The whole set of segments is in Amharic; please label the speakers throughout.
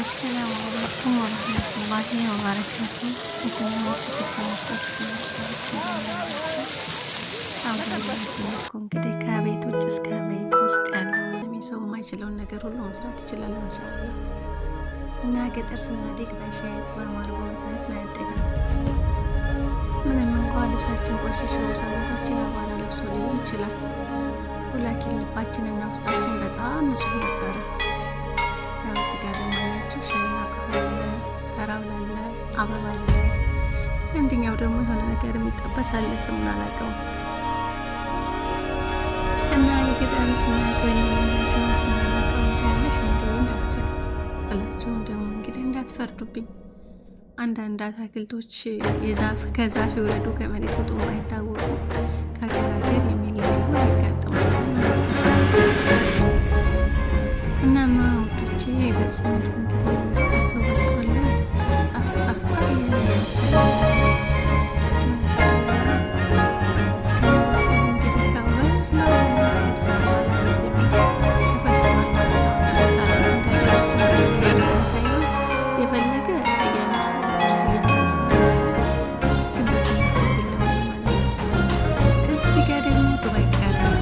Speaker 1: አሰላሙ አለይኩም ወረህመቱላሂ ወበረካቱ። እንግዲህ ከቤት ውጭ እስከ ቤት ውስጥ ያለው ሰው የማይችለውን ነገር ሁሉ መስራት ይችላል። ማሻአላ እና ገጠር ስናድግ በሻይት በማር በወተት ነው ያደግነው። ምንም እንኳ ልብሳችን ቆሽሾ ሰውነታችን አቧራ ለብሶ ሊሆን ይችላል፣ ሁላኪን ልባችንና ውስጣችን በጣም ንጹህ ነበረ። እዚህ ጋር ደግሞ ያያችሁ ሻይና ቀሆለ ፈራውላለ አበባለ እንድኛው ደግሞ የሆነ ነገር የሚጠበስ አለ፣ ስሙን አላውቀውም። እና የገጠር ስናቆይሽን ስናላቀው ታያለሽ እንደ እንዳትሉ ብላችሁም ደግሞ እንግዲህ እንዳትፈርዱብኝ። አንዳንድ አትክልቶች ከዛፍ የወረዱ ከመሬት ውጡ የማይታወቁ ከሀገር ሀገር የሚለያዩ ያጋጥማሉ። እናማ ውዶቼ በዚህ መልኩ እንግዲህ አቶ በቆሎ እያለ የመሰለ እስከሚመስል እንግዲህ ካወስ ሳይሆን የፈለገ እያነሳ እዚህ ጋር ደግሞ ዱባይ ቀራል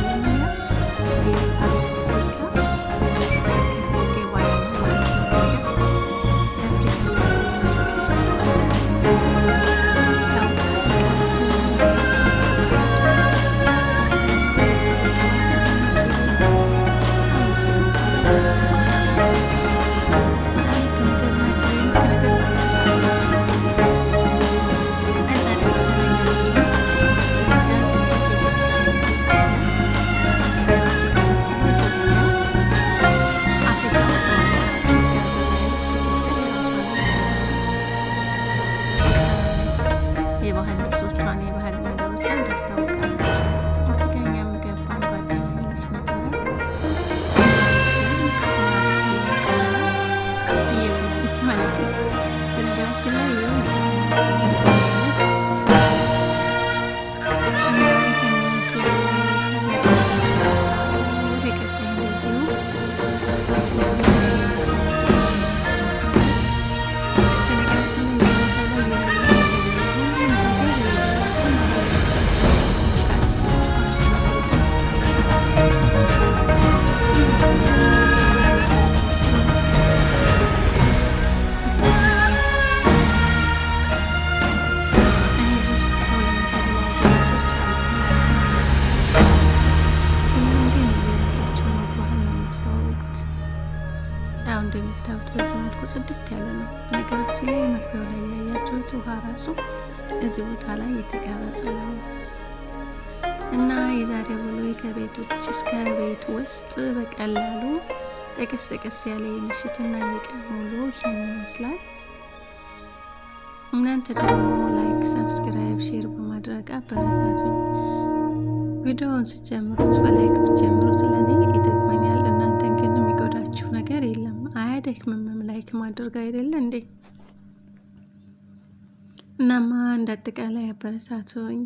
Speaker 1: የባህል ልብሶቿን የባህል ነገሮቿን ታስታውቃለች። እዚገኛ የምገባን ጓደኛ ያለች ነበረ ማለት ነው። በነገራችን ላይ እንደምታዩት በዚህ መልኩ ጽድት ያለ ነው። ነገራችን ላይ መግቢያው ላይ ያያችሁት ውሃ ራሱ እዚህ ቦታ ላይ የተቀረጸ ነው። እና የዛሬ ውሎ ከቤት ውጭ እስከ ቤት ውስጥ በቀላሉ ጠቀስ ጠቀስ ያለ የምሽትና የቀን ውሎ ይህን ይመስላል። እናንተ ደግሞ ላይክ፣ ሰብስክራይብ፣ ሼር በማድረግ አበረታቱኝ። ቪዲዮውን ስትጀምሩት በላይክ ብትጀምሩት ለእኔ ይጠቅመኛል። እናንተን ግን የሚጎዳችሁ ነገር የለም። አያደክምም ላይክ ማድረግ አይደለ እንዴ? እናማ እንዳጠቃላይ አበረታቱኝ።